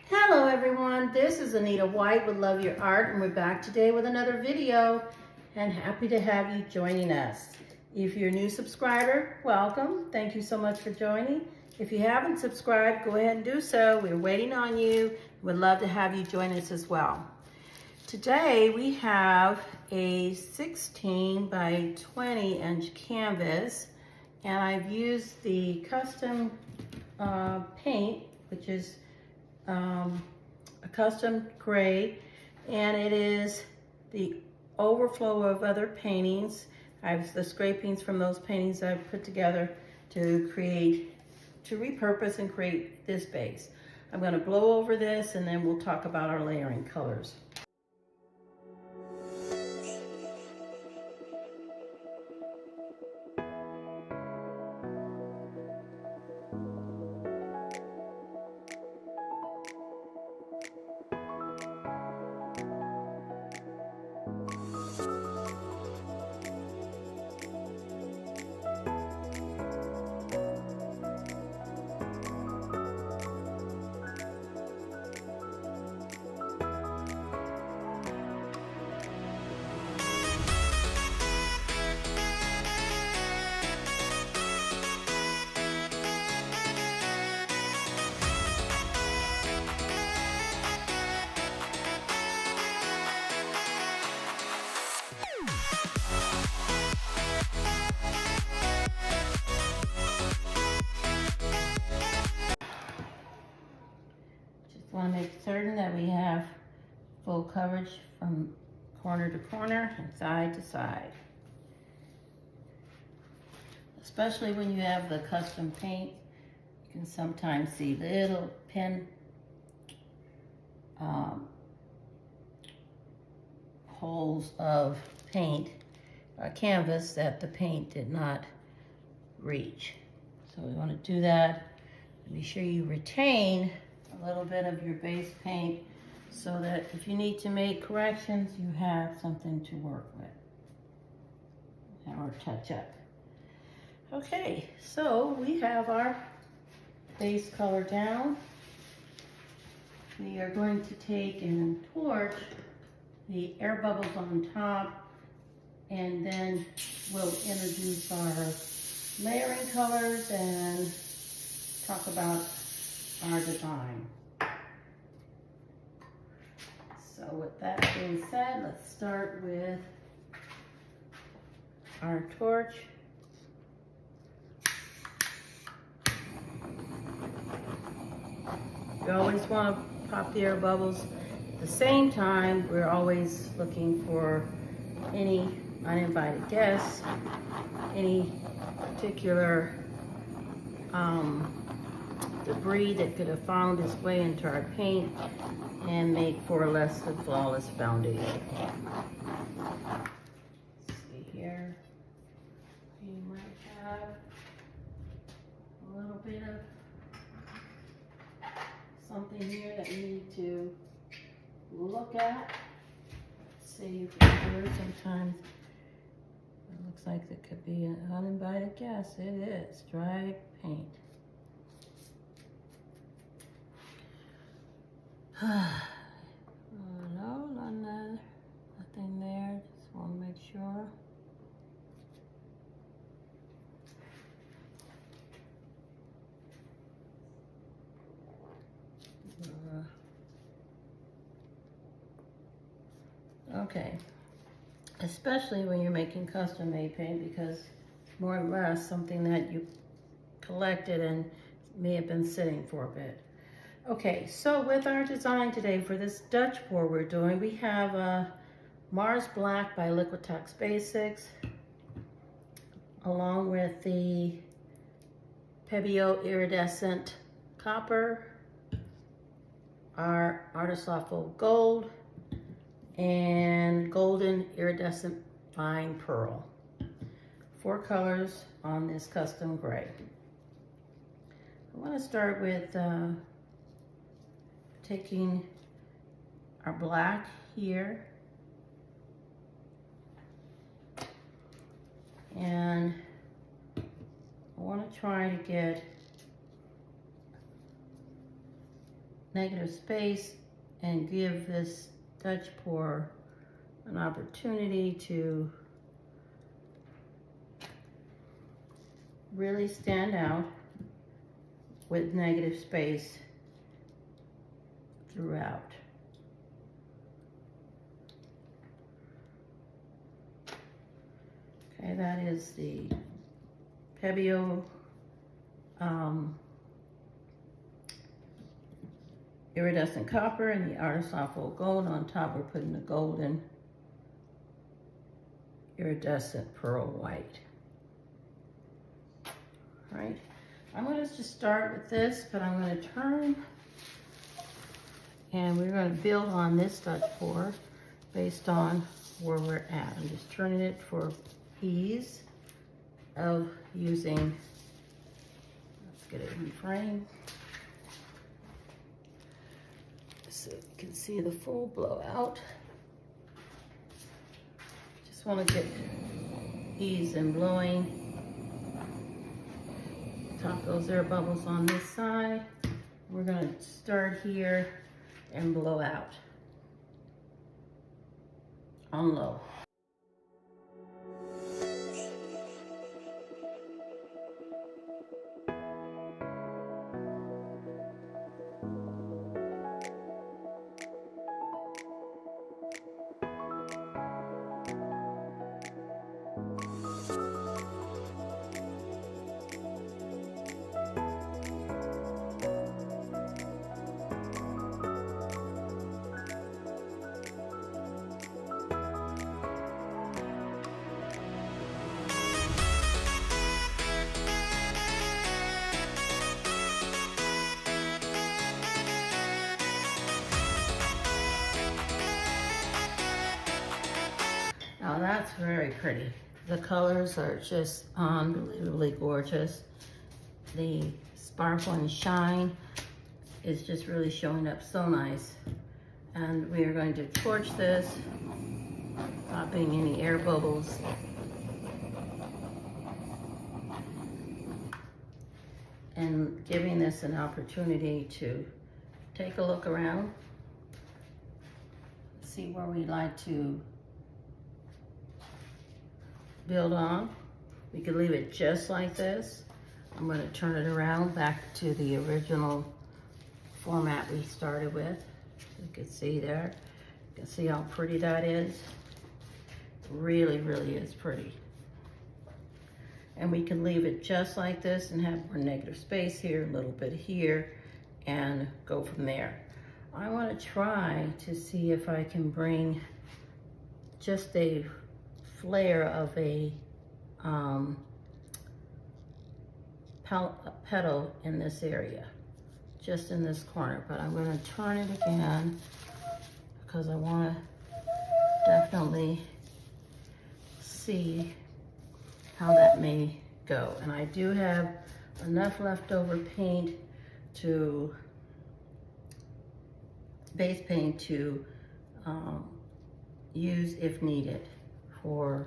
Hello everyone, this is Anita White with Love Your Art, and we're back today with another video, and happy to have you joining us. If you're a new subscriber, welcome. Thank you so much for joining. If you haven't subscribed, go ahead and do so. We're waiting on you. We'd love to have you join us as well. Today we have a 16 by 20 inch canvas, and I've used the custom paint, which is a custom gray, and it is the overflow of other paintings. I have the scrapings from those paintings I've put together to repurpose and create this base. I'm going to blow over this and then we'll talk about our layering colors. Want to make certain that we have full coverage from corner to corner and side to side. Especially when you have the custom paint, you can sometimes see little pin holes of paint or canvas that the paint did not reach. So we want to do that. Be sure you retain a little bit of your base paint so that if you need to make corrections, you have something to work with or touch up. Okay, so we have our base color down. We are going to take and torch the air bubbles on top, and then we'll introduce our layering colors and talk about our design. So with that being said, let's start with our torch. You always want to pop the air bubbles. At the same time, we're always looking for any uninvited guests, any particular debris that could have found its way into our paint and make for a less than flawless foundation. Let's see here. You might have a little bit of something here that you need to look at. Let's see if it's here. Sometimes it looks like it could be an uninvited guest. It is dry paint. No, nothing there. Just want to make sure. Okay. Especially when you're making custom made paint, because it's more or less something that you collected and may have been sitting for a bit. Okay, so with our design today for this Dutch pour we're doing, we have Mars Black by Liquitex Basics, along with the Pebeo Iridescent Copper, our Artist Loft Gold, and Golden Iridescent Fine Pearl. 4 colors on this custom gray. I want to start with taking our black here and I want to try to get negative space and give this Dutch pour an opportunity to really stand out with negative space throughout. Okay, that is the Pebeo iridescent copper and the artisan full gold. On top we're putting the golden iridescent pearl white. All right, I'm going to just start with this, but I'm going to turn and we're going to build on this Dutch pour based on where we're at. I'm just turning it for ease of using. Let's get it in frame so you can see the full blowout. Just want to get ease in blowing. Top those air bubbles on this side. We're going to start here and blow out on low. Now that's very pretty. The colors are just unbelievably gorgeous. The sparkle and shine is just really showing up so nice. And we are going to torch this, popping any air bubbles. And giving this an opportunity to take a look around, see where we'd like to build on. We could leave it just like this. I'm going to turn it around back to the original format we started with. You can see there. You can see how pretty that is. Really, really is pretty. And we can leave it just like this and have more negative space here, a little bit here, and go from there. I want to try to see if I can bring just a flare of a petal in this area, just in this corner, but I'm going to turn it again because I want to definitely see how that may go. And I do have enough leftover paint to base paint to use if needed for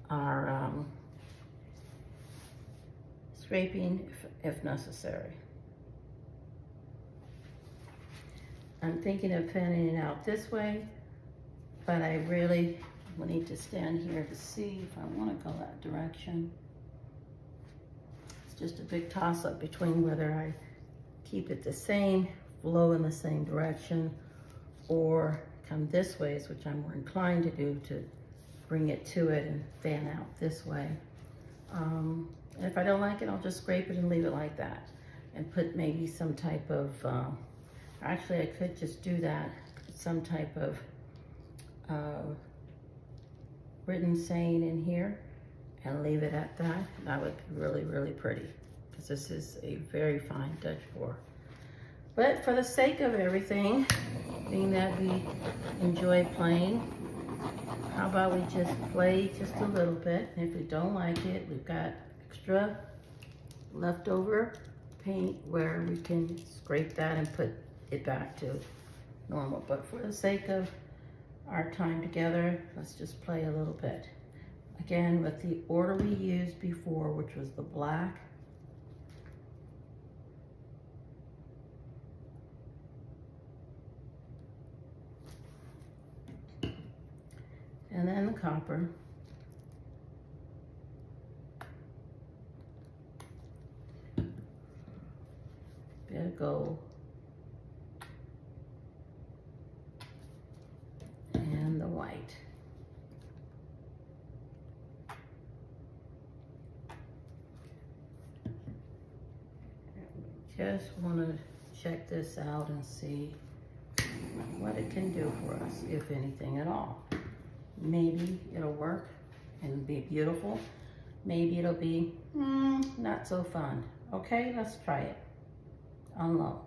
our scraping if necessary. I'm thinking of fanning it out this way, but I really will need to stand here to see if I want to go that direction. It's just a big toss-up between whether I keep it the same, flow in the same direction, or come this way, which I'm more inclined to do, to bring it to it and fan out this way. And if I don't like it, I'll just scrape it and leave it like that and put maybe some type of, actually I could just do that, some type of written saying in here and leave it at that. That would be really, really pretty because this is a very fine Dutch pour. But for the sake of everything, being that we enjoy playing, how about we just play just a little bit? And if we don't like it, we've got extra leftover paint where we can scrape that and put it back to normal. But for the sake of our time together, let's just play a little bit. Again, with the order we used before, which was the black, and then the copper. Bit of gold. And the white. Just want to check this out and see what it can do for us, if anything at all. Maybe it'll work and be beautiful. Maybe it'll be not so fun. Okay, let's try it on low.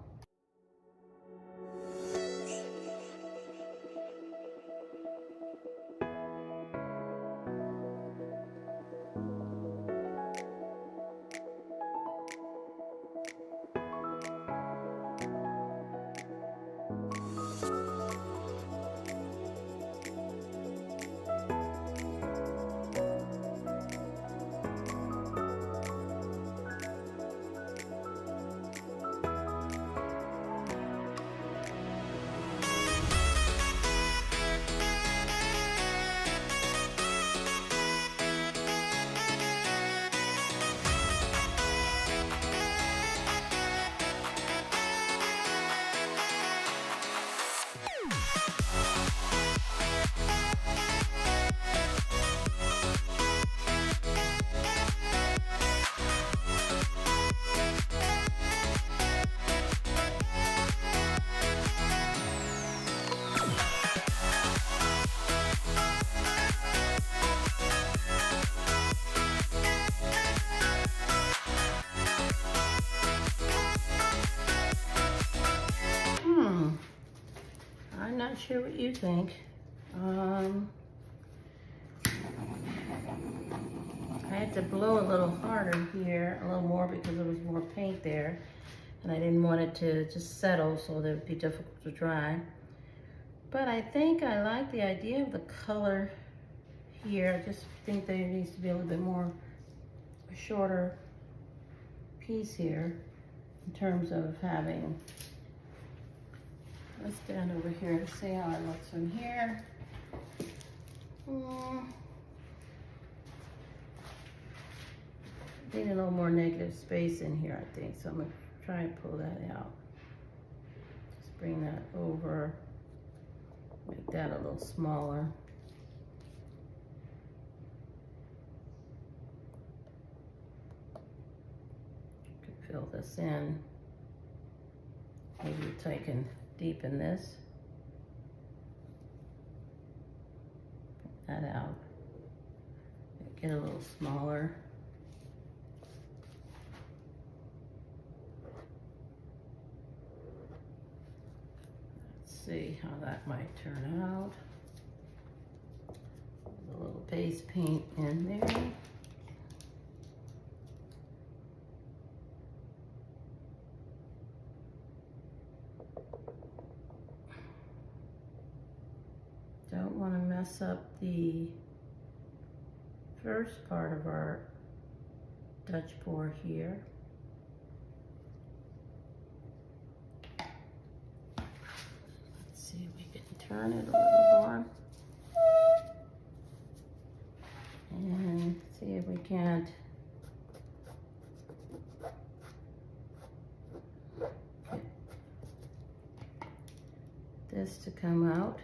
I'm not sure what you think. I had to blow a little harder here, a little more because there was more paint there. And I didn't want it to just settle so that it would be difficult to dry. But I think I like the idea of the color here. I just think there needs to be a little bit more, a shorter piece here in terms of having. Let's stand over here and see how it looks from here. Need a little more negative space in here, I think. So I'm gonna try and pull that out. Just bring that over. Make that a little smaller. Could fill this in. Maybe tighten. Deepen this, that out, get a little smaller. Let's see how that might turn out. A little base paint in there. Don't want to mess up the first part of our Dutch pour here. Let's see if we can turn it a little more. And see if we can't get this to come out.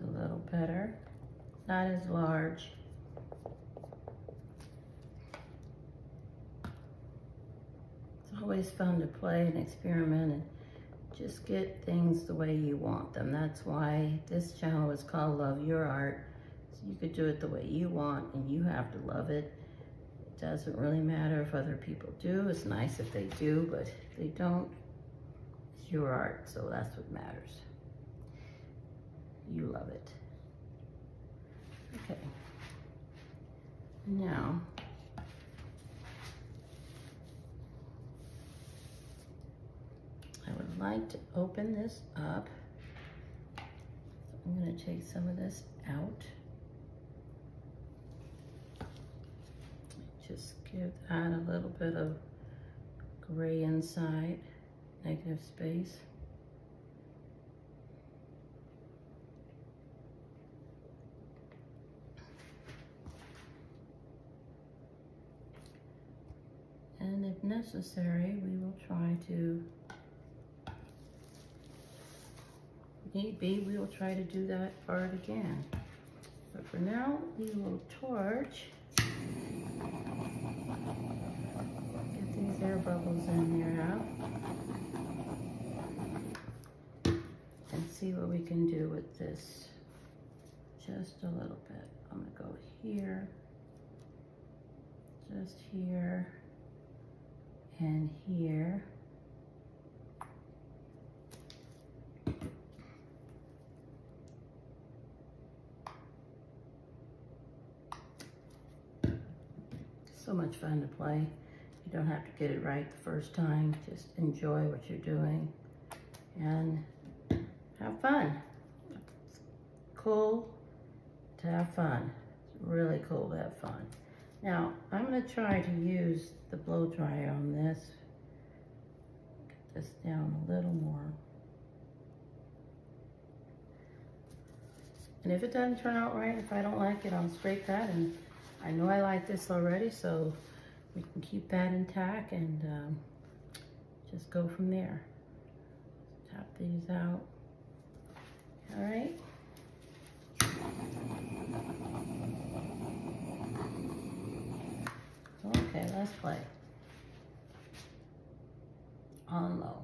A little better, not as large. It's always fun to play and experiment and just get things the way you want them. That's why this channel is called Love Your Art. So you could do it the way you want and you have to love it. It doesn't really matter if other people do. It's nice if they do, but if they don't, it's your art, so that's what matters. You love it. Okay. Now, I would like to open this up. So I'm going to take some of this out. Just give that a little bit of gray inside. negative space. And if necessary, we will try to, need be, we will try to do that part again. But for now, we will torch. Get these air bubbles in there out. And see what we can do with this. Just a little bit. I'm gonna go here, just here, and here. So much fun to play. You don't have to get it right the first time. Just enjoy what you're doing and have fun. It's cool to have fun. It's really cool to have fun. Now, I'm going to try to use the blow dryer on this. Get this down a little more. And if it doesn't turn out right, if I don't like it, I'll scrape that. And I know I like this already, so we can keep that intact and just go from there. Tap these out. All right. Okay, let's play. On low.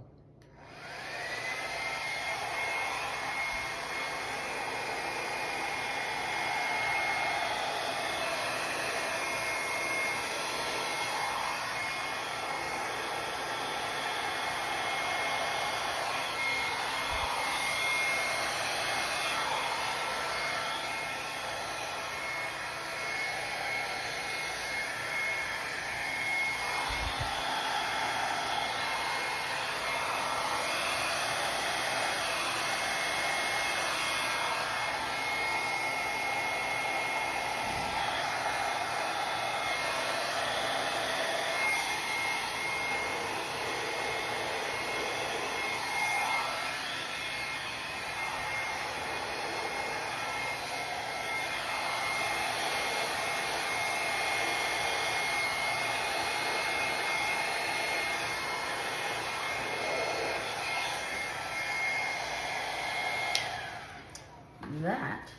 That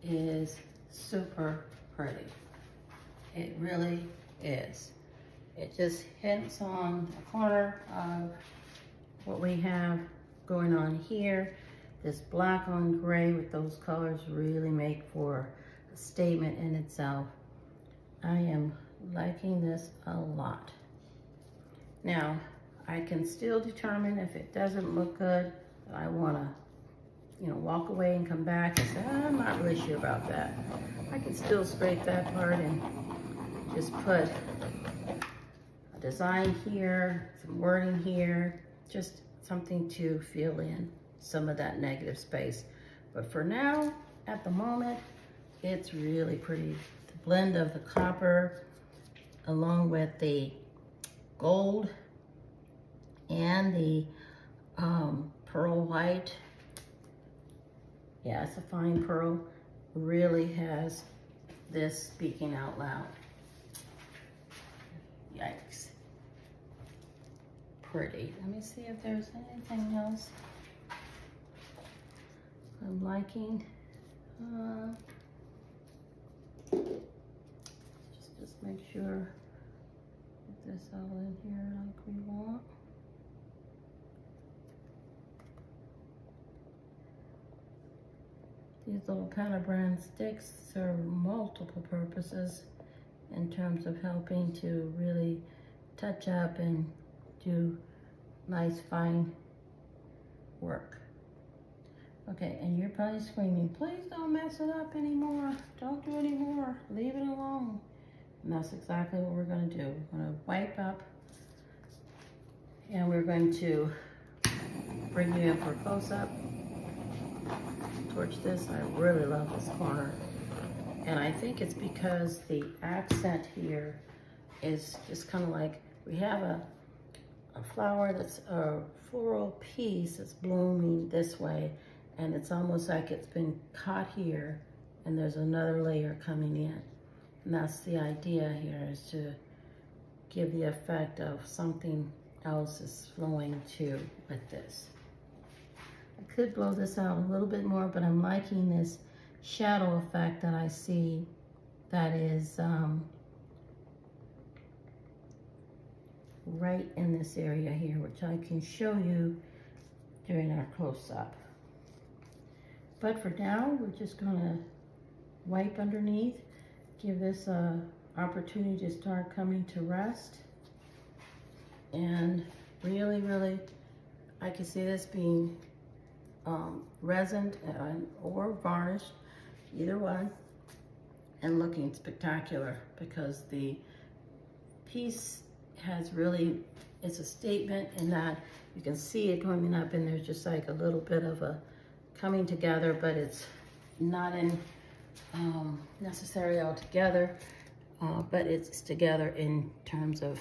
is super pretty. It really is. It just hints on the corner of what we have going on here. This black on gray with those colors really make for a statement in itself. I am liking this a lot. Now, I can still determine if it doesn't look good, I want to walk away and come back and say, I'm not really sure about that. I can still scrape that part and just put a design here, some wording here, just something to fill in some of that negative space. But for now, at the moment, it's really pretty. The blend of the copper along with the gold and the pearl white. Yeah, it's a fine pearl. Really has this speaking out loud. Yikes. Pretty. Let me see if there's anything else I'm liking. Just make sure get this all in here like we want. These little counter brand sticks serve multiple purposes in terms of helping to really touch up and do nice fine work. Okay, and you're probably screaming, please don't mess it up anymore. Don't do any more, leave it alone. And that's exactly what we're gonna do. We're gonna wipe up and we're going to bring you in for a close-up. Torch this. I really love this corner, and I think it's because the accent here is just kind of like we have a flower that's a floral piece that's blooming this way, and it's almost like it's been caught here and there's another layer coming in. And that's the idea here, is to give the effect of something else is flowing too with this. I could blow this out a little bit more, but I'm liking this shadow effect that I see that is right in this area here, which I can show you during our close-up. But for now, we're just gonna wipe underneath, give this a opportunity to start coming to rest. And really, really, I can see this being resined or varnished, either one, and looking spectacular, because the piece has really, it's a statement in that you can see it coming up, and there's just like a little bit of a coming together, but it's not in necessarily all together, but it's together in terms of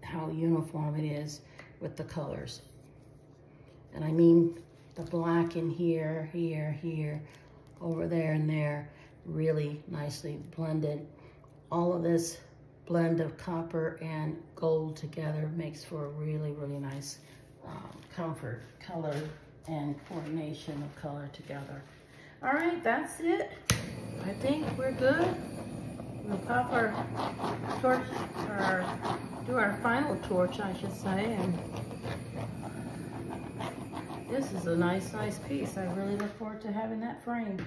how uniform it is with the colors. And I mean the black in here, here, here, over there and there, really nicely blended. All of this blend of copper and gold together makes for a really, really nice comfort, color, and coordination of color together. All right, that's it. I think we're good. We'll pop our torch, or do our final torch, I should say, and this is a nice, nice piece. I really look forward to having that framed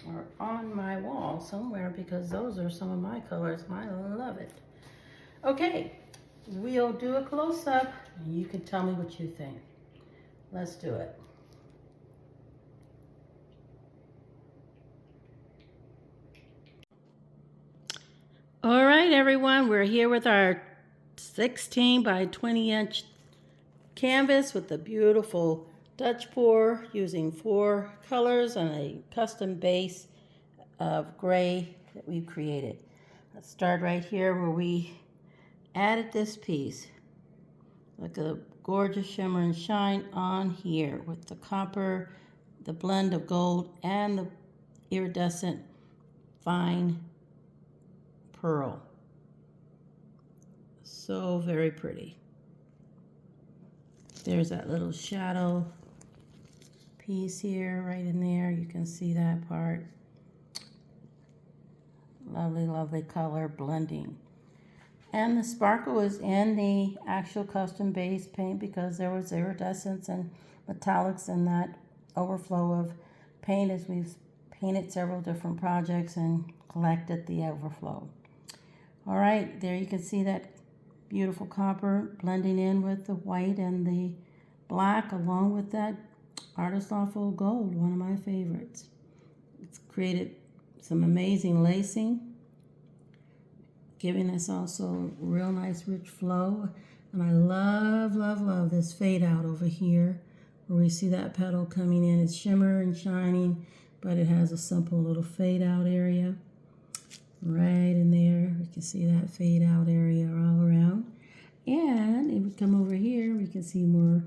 or on my wall somewhere, because those are some of my colors and I love it. Okay, we'll do a close-up and you can tell me what you think. Let's do it. All right, everyone, we're here with our 16 by 20 inch canvas with the beautiful Dutch pour, using 4 colors and a custom base of gray that we've created. Let's start right here where we added this piece. Look at the gorgeous shimmer and shine on here with the copper, the blend of gold, and the iridescent fine pearl. So very pretty. There's that little shadow piece here, right in there. You can see that part. Lovely, lovely color blending. And the sparkle is in the actual custom base paint, because there was iridescence and metallics in that overflow of paint as we've painted several different projects and collected the overflow. All right, there you can see that beautiful copper blending in with the white and the black, along with that Artist Awful Gold, one of my favorites. It's created some amazing lacing, giving us also real nice rich flow. And I love, love, love this fade out over here where we see that petal coming in. It's shimmer and shining, but it has a simple little fade out area right in there. We can see that fade out area all around. And if we come over here, we can see more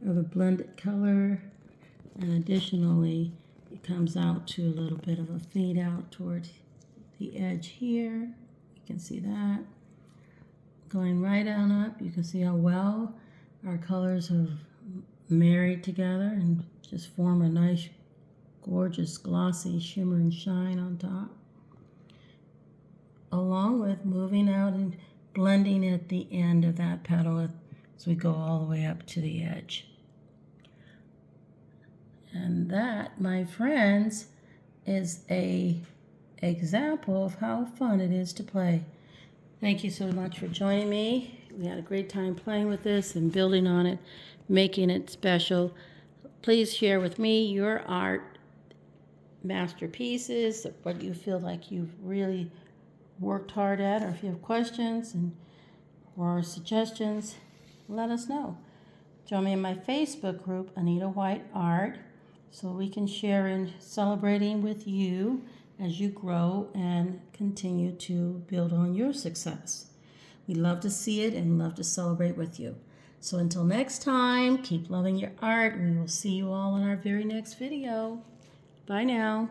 of a blended color. And additionally, it comes out to a little bit of a fade out towards the edge here. You can see that. Going right on up, you can see how well our colors have married together and just form a nice, gorgeous, glossy shimmer and shine on top. Along with moving out and blending at the end of that petal as we go all the way up to the edge. And that, my friends, is an example of how fun it is to play. Thank you so much for joining me. We had a great time playing with this and building on it, making it special. Please share with me your art masterpieces, what you feel like you've really worked hard at, or if you have questions or suggestions, let us know. Join me in my Facebook group, Anita White Art, so we can share in celebrating with you as you grow and continue to build on your success. We love to see it and love to celebrate with you. So until next time, keep loving your art. We will see you all in our very next video. Bye now.